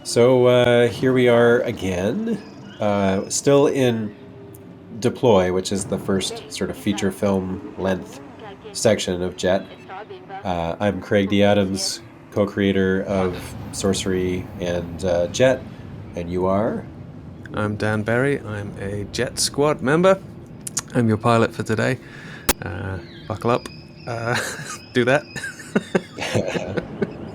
So here we are again, still in Deploy, which is the first sort of feature film length section of JETT. I'm Craig D. Adams, co-creator of Sorcery and JETT, and you are? I'm Dan Berry. I'm a JETT squad member. I'm your pilot for today. Buckle up. Do that.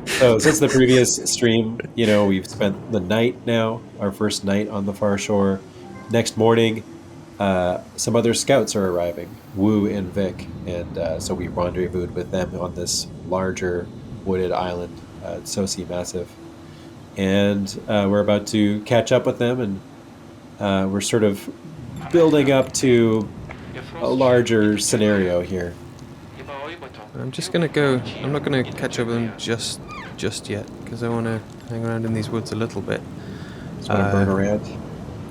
So since the previous stream, we've spent the night now, our first night on the far shore. Next morning, some other scouts are arriving, Wu and Vic, and so we rendezvoused with them on this larger wooded island. It's so massive. And we're about to catch up with them, and we're sort of building up to a larger scenario here. I'm just going to go... I'm not going to catch up with them just yet, because I want to hang around in these woods a little bit. Just want to burn around.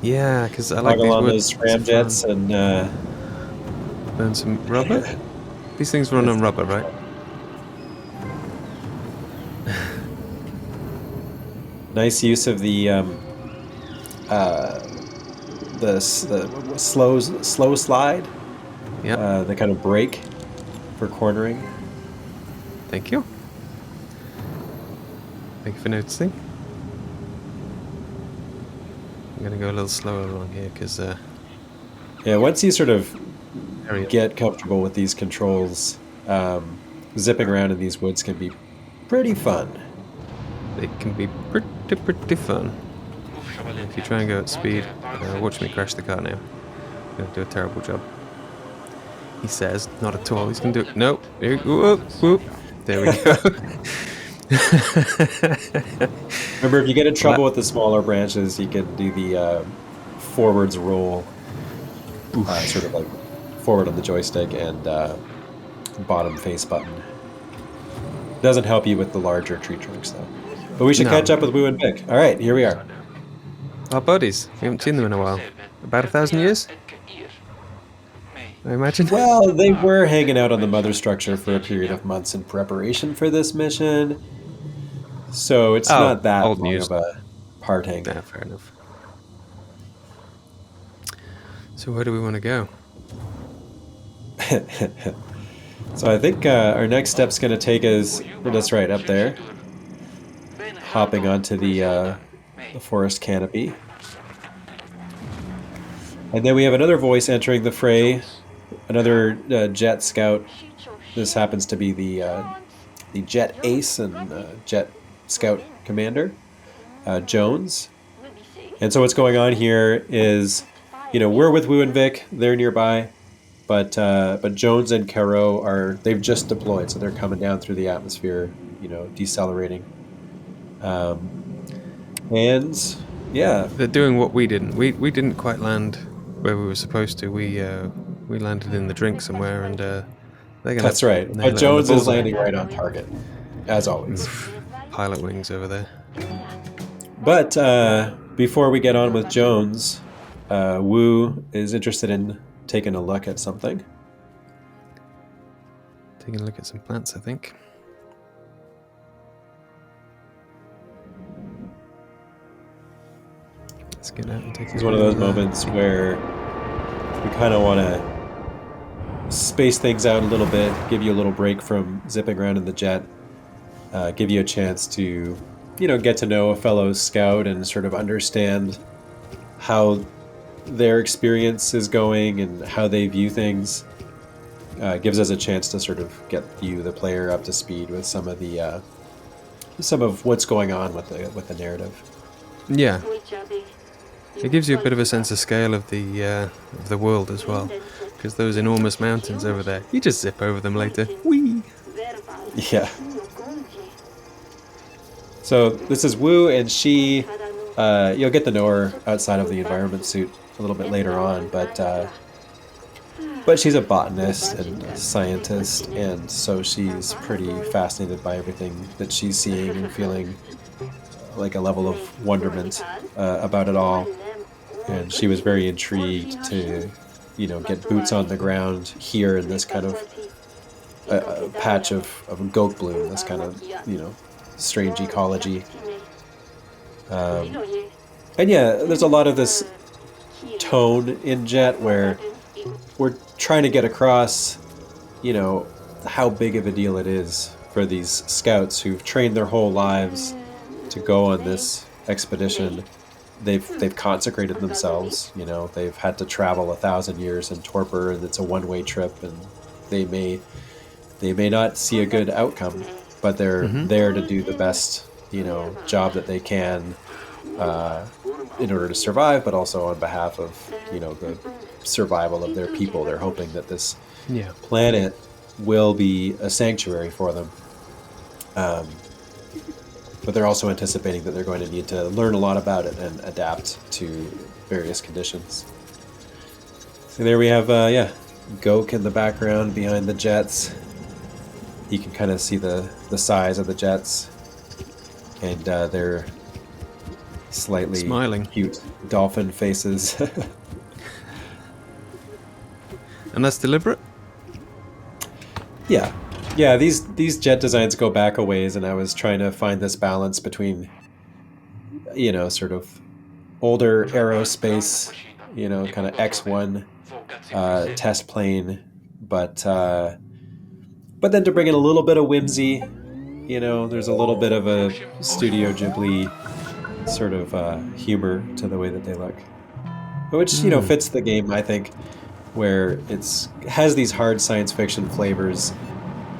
Yeah, because I like these woods. Scramjets and... burn some rubber? These things run on rubber, right? Nice use of the slow slide. Yeah. The kind of brake for cornering. Thank you. Thank you for noticing. I'm going to go a little slower along here because... Yeah, once you sort of get comfortable with these controls, zipping around in these woods can be pretty fun. It can be pretty fun. If you try and go at speed, watch me crash the car now. I'm going to do a terrible job. He says, not at all. He's going to do it. Nope. Whoop, whoop. There we go. Remember, if you get in trouble with the smaller branches, you can do the forwards roll, sort of like forward on the joystick and bottom face button. Doesn't help you with the larger tree trunks, though. But we should catch up with Wu and Vic. All right, here we are. Our buddies. We haven't seen them in a while. About 1,000 years? I imagine. Well, they were hanging out on the mother structure for a period of months in preparation for this mission. So it's not that old long news. of a parting. Yeah, fair enough. So where do we want to go? So I think our next step's going to take us, that's right, up there. Hopping onto the forest canopy. And then we have another voice entering the fray. Another JETT scout. This happens to be the JETT ace and JETT scout commander, Jones. And so what's going on here is, we're with Wu and Vic. They're nearby, but Jones and Caro they've just deployed, so they're coming down through the atmosphere, decelerating. And yeah, they're doing what we didn't. We didn't quite land where we were supposed to. We landed in the drink somewhere, and they're gonna. That's right. But Jones is landing right on target, as always. Pilot wings over there. But before we get on with Jones, Wu is interested in taking a look at something. Taking a look at some plants, I think. Let's get out and take. It's one of those moments where we kind of want to space things out a little bit, give you a little break from zipping around in the jet, give you a chance to, get to know a fellow scout and sort of understand how their experience is going and how they view things. Gives us a chance to sort of get you, the player, up to speed with some of what's going on with the narrative. Yeah. It gives you a bit of a sense of scale of the world as well, because those enormous mountains over there, you just zip over them later. Whee! Yeah. So this is Wu, and she, you'll get to know her outside of the environment suit a little bit later on, but she's a botanist and a scientist, and so she's pretty fascinated by everything that she's seeing and feeling like a level of wonderment about it all. and she was very intrigued to, get boots on the ground here in this kind of a patch of goat bloom, this kind of, strange ecology. And yeah, there's a lot of this tone in Jet where we're trying to get across, how big of a deal it is for these scouts who've trained their whole lives to go on this expedition. They've consecrated themselves. They've had to travel 1,000 years in torpor, and it's a one-way trip, and they may not see a good outcome, but they're there to do the best job that they can in order to survive, but also on behalf of the survival of their people. They're hoping that this planet will be a sanctuary for them. But they're also anticipating that they're going to need to learn a lot about it and adapt to various conditions. So there we have, Gok in the background behind the jets. You can kind of see the size of the jets, and their slightly smiling, cute dolphin faces. And that's deliberate? Yeah. These jet designs go back a ways, and I was trying to find this balance between, sort of older aerospace, kind of X1 test plane, but then to bring in a little bit of whimsy. There's a little bit of a Studio Ghibli sort of humor to the way that they look, which fits the game, I think, where has these hard science fiction flavors,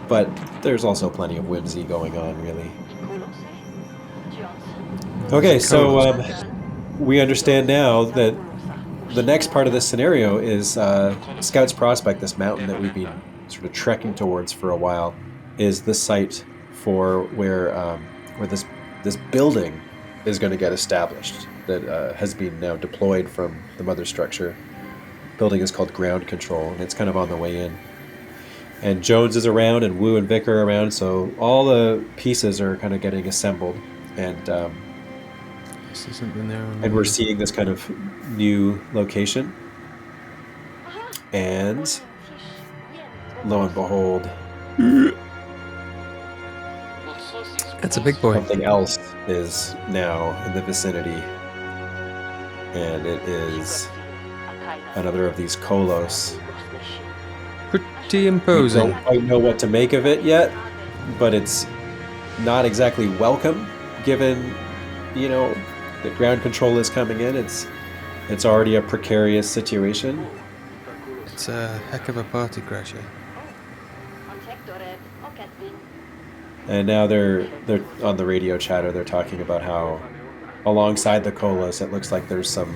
but there's also plenty of whimsy going on, really. Okay, so we understand now that the next part of this scenario is Scouts Prospect, this mountain that we've been sort of trekking towards for a while, is the site for where this building is going to get established that has been now deployed from the mother structure. Building is called Ground Control, and it's kind of on the way in. And Jones is around, and Wu and Vic are around, so all the pieces are kind of getting assembled, and see something there. And we're seeing this kind of new location, and lo and behold, that's a big boy. Something else is now in the vicinity, and it is another of these Kolos. Pretty imposing. We don't quite know what to make of it yet, but it's not exactly welcome, given, that ground control is coming in. It's already a precarious situation. It's a heck of a party crasher. And now they're on the radio chatter. They're talking about how, alongside the Kolos, it looks like there's some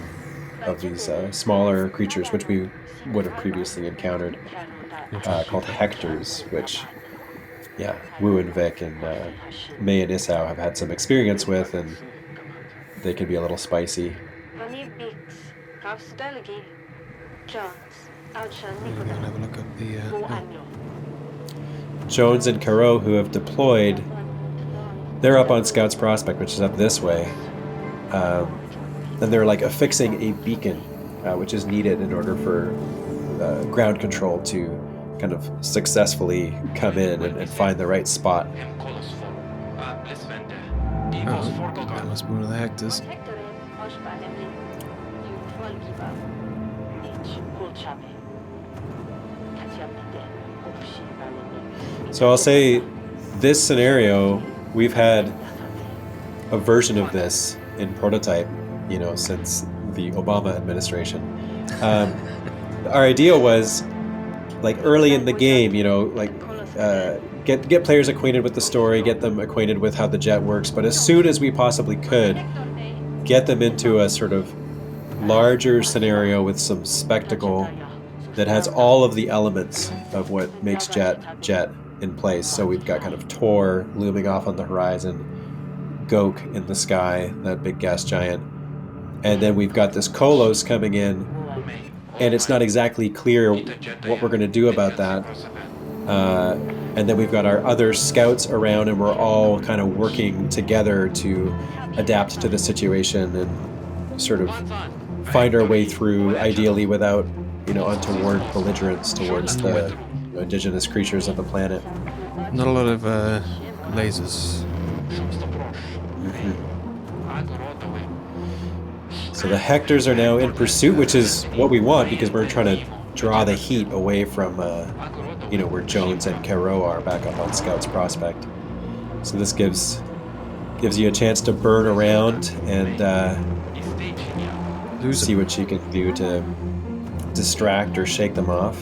of these smaller creatures, which we would have previously encountered, called Hectors, which, Wu and Vic and May and Isao have had some experience with, and they can be a little spicy. We're going to have a look at the... Jones and Caro, who have deployed, they're up on Scouts Prospect, which is up this way. And they're affixing a beacon, which is needed in order for ground control to kind of successfully come in and find the right spot. That must be one of the Hectors. So I'll say this scenario, we've had a version of this in prototype, since the Obama administration. Our idea was, early in the game, get players acquainted with the story, get them acquainted with how the jet works, but as soon as we possibly could, get them into a sort of larger scenario with some spectacle that has all of the elements of what makes Jet in place. So we've got kind of Tor looming off on the horizon, Gok in the sky, that big gas giant, and then we've got this Kolos coming in, and it's not exactly clear what we're going to do about that. And then we've got our other scouts around, and we're all kind of working together to adapt to the situation and sort of find our way through, ideally without, untoward belligerence towards the indigenous creatures of the planet. Not a lot of lasers. So the Hectors are now in pursuit, which is what we want because we're trying to draw the heat away from, where Jones and Caro are back up on Scout's Prospect. So this gives you a chance to burn around and see what you can do to distract or shake them off.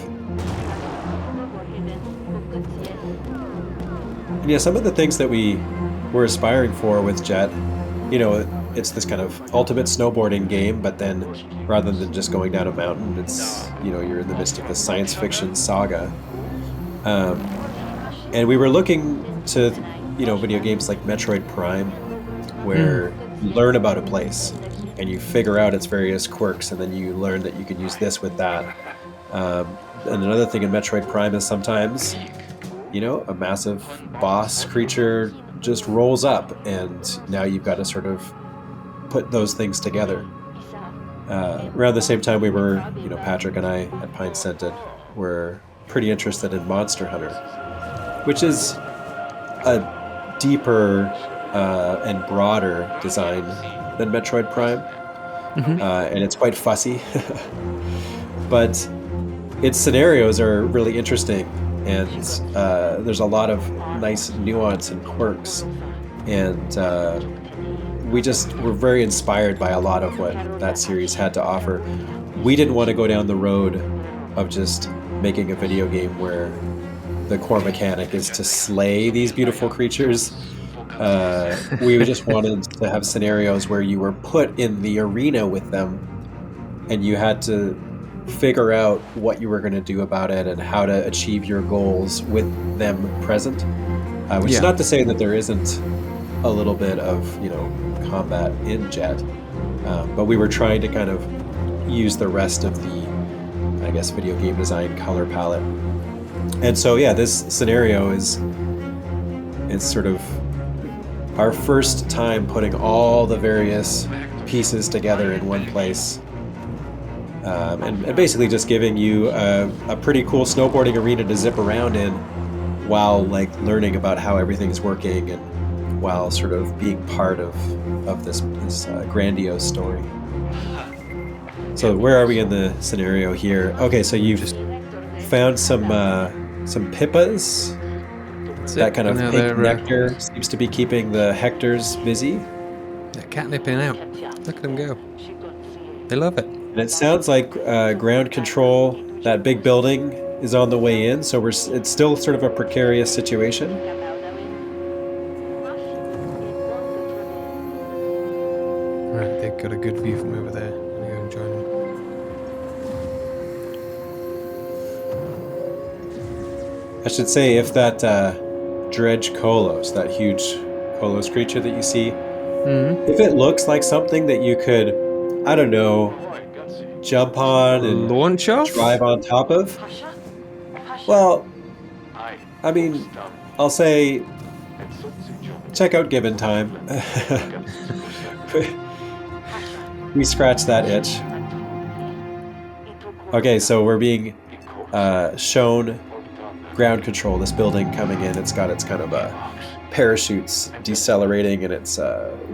And yeah, some of the things that we were aspiring for with JETT, it's this kind of ultimate snowboarding game, but then rather than just going down a mountain, it's, you're in the midst of a science fiction saga. And we were looking to, video games like Metroid Prime, where you learn about a place and you figure out its various quirks, and then you learn that you can use this with that. And another thing in Metroid Prime is sometimes, a massive boss creature just rolls up, and now you've got to sort of put those things together. Around the same time we were, Patrick and I at Pine Scented were pretty interested in Monster Hunter, which is a deeper and broader design than Metroid Prime. And it's quite fussy. But its scenarios are really interesting, and there's a lot of nice nuance and quirks, and we just were very inspired by a lot of what that series had to offer. We didn't want to go down the road of just making a video game where the core mechanic is to slay these beautiful creatures. We just wanted to have scenarios where you were put in the arena with them and you had to figure out what you were going to do about it and how to achieve your goals with them present. Which is not to say that there isn't a little bit of, combat in JETT, but we were trying to kind of use the rest of the, I guess, video game design color palette. And so, this scenario is sort of our first time putting all the various pieces together in one place. And basically just giving you a pretty cool snowboarding arena to zip around in while learning about how everything's working and while sort of being part of this grandiose story. So where are we in the scenario here? Okay, so you've just found some pippas. That kind of pink nectar seems to be keeping the Hectors busy. They're catnipping out. Look at them go. They love it. And it sounds like ground control, that big building, is on the way in, so it's still sort of a precarious situation. Right, they've got a good view from over there. I'm gonna go and join them. I should say, if that Dhrej Kolos, that huge Kolos creature that you see, if it looks like something that you could, I don't know, jump on and launch off? Drive on top of, well, I mean, I'll say, check out Given Time. We scratched that itch. Okay, so we're being shown ground control, this building coming in. It's got its kind of parachutes decelerating and its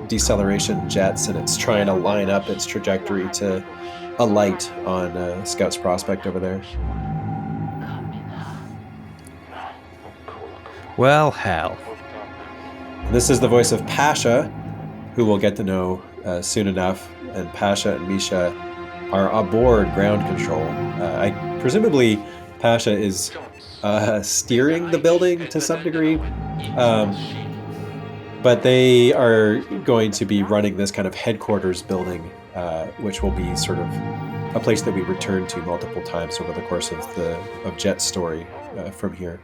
deceleration jets, and it's trying to line up its trajectory to alight on Scout's Prospect over there. Well, hell. This is the voice of Pasha, who we'll get to know soon enough. And Pasha and Misha are aboard ground control. Presumably, Pasha is steering the building to some degree. But they are going to be running this kind of headquarters building, which will be sort of a place that we return to multiple times over the course of JETT's story from here.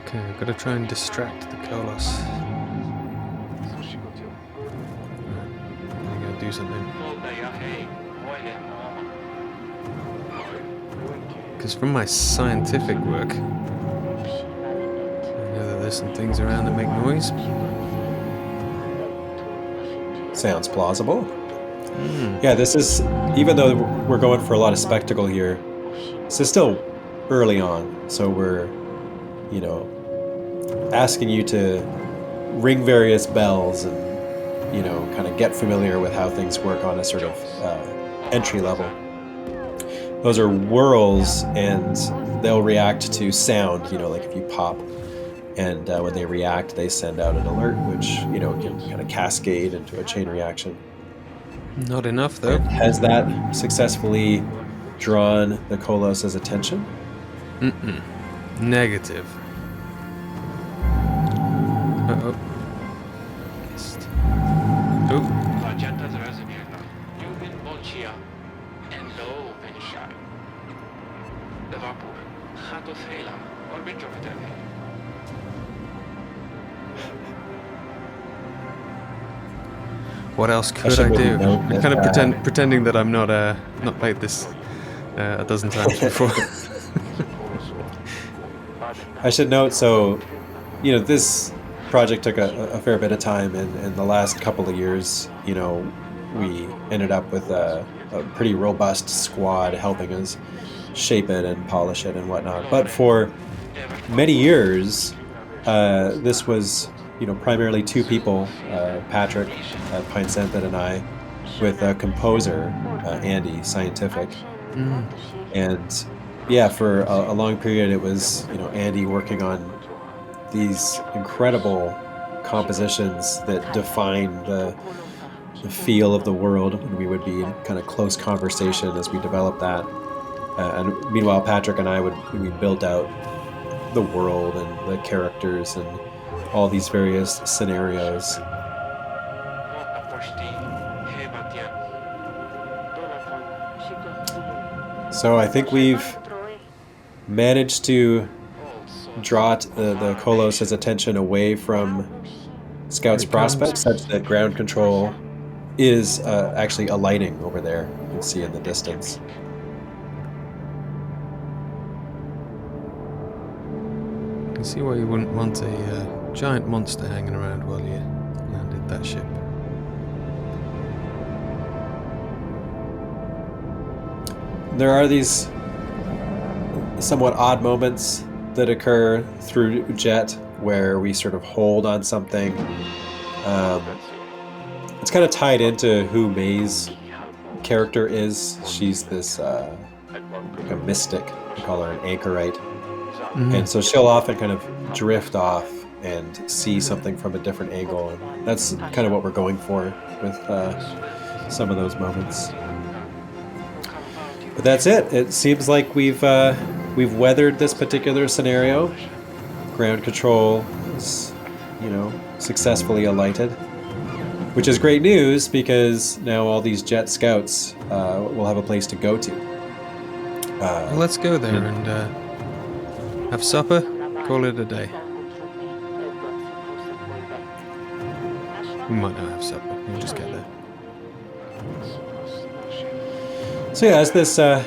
Okay, I've got to try and distract the Kolos. I'm going to do something. Because from my scientific work, I know that there's some things around that make noise. Sounds plausible. Yeah, this is, even though we're going for a lot of spectacle here, this is still early on, so we're, you know, asking you to ring various bells and, you know, kind of get familiar with how things work on a sort of entry level. Those are whirls, and they'll react to sound, you know, like if you pop. And when they react, they send out an alert, which, you know, can kind of cascade into a chain reaction. Not enough, though. And has that successfully drawn the Kolos' attention? Negative. Uh-oh. Missed. Oh. What else could I do? I'm kind of pretending that I'm not played this a dozen times before. I should note, so, you know, this project took a fair bit of time, and in the last couple of years, you know, we ended up with a pretty robust squad helping us shape it and polish it and whatnot. But for many years, this was, you know, primarily two people, Patrick Pine Santhet and I, with a composer, Andy Scientific. And yeah, for a long period it was, you know, Andy working on these incredible compositions that define the feel of the world, and we would be in kind of close conversation as we developed that. And meanwhile, Patrick and I we built out the world and the characters and all these various scenarios. So I think we've managed to draw the Kolos' attention away from Scout's prospect, such that ground control is actually alighting over there. You can see in the distance. I can see why you wouldn't want a giant monster hanging around while you landed that ship. There are these somewhat odd moments that occur through JETT where we sort of hold on something. It's kind of tied into who May's character is. She's this like a mystic. We call her an anchorite. And so she'll often kind of drift off and see something from a different angle. And that's kind of what we're going for with some of those moments. But that's it. It seems like we've weathered this particular scenario. Ground control is, you know, successfully alighted, which is great news because now all these JETT scouts will have a place to go to. Well, let's go there and have supper, call it a day. We might not have supper, we'll just get there. So yeah, as this the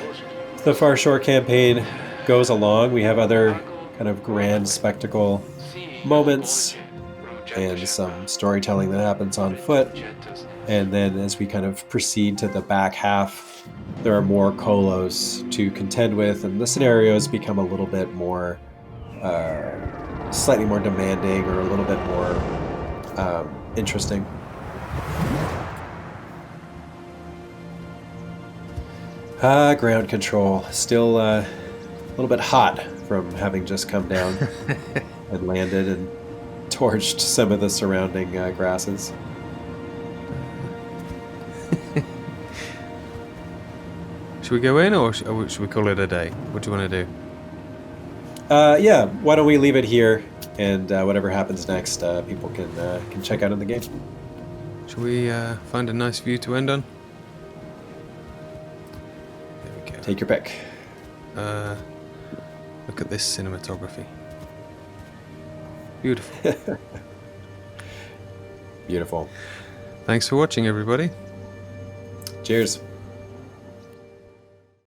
Far Shore campaign goes along, we have other kind of grand spectacle moments and some storytelling that happens on foot. And then as we kind of proceed to the back half, there are more Kolos to contend with, and the scenarios become a little bit more, slightly more demanding or a little bit more interesting. Ground control. Still a little bit hot from having just come down and landed and torched some of the surrounding grasses. Should we go in or should we call it a day? What do you want to do? Yeah, why don't we leave it here, and whatever happens next, people can check out in the game. Should we find a nice view to end on? There we go. Take your pick. Look at this cinematography. Beautiful. Beautiful. Thanks for watching, everybody. Cheers.